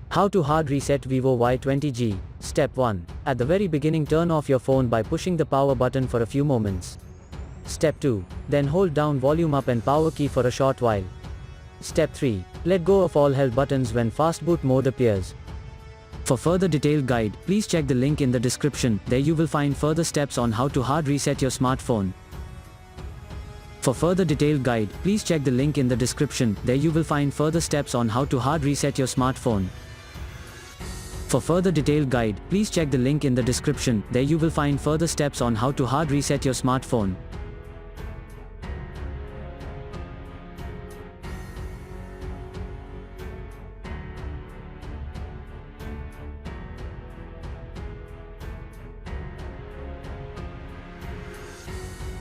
How to hard reset Vivo Y20G. Step 1. At the very beginning, turn off your phone by pushing the power button for a few moments. Step 2. Then hold down volume up and power key for a short while. Step 3. Let go of all held buttons when fast boot mode appears. For further detailed guide, please check the link in the description. There you will find further steps on how to hard reset your smartphone. For further detailed guide, please check the link in the description. There you will find further steps on how to hard reset your smartphone. For further detailed guide, please check the link in the description. There you will find further steps on how to hard reset your smartphone.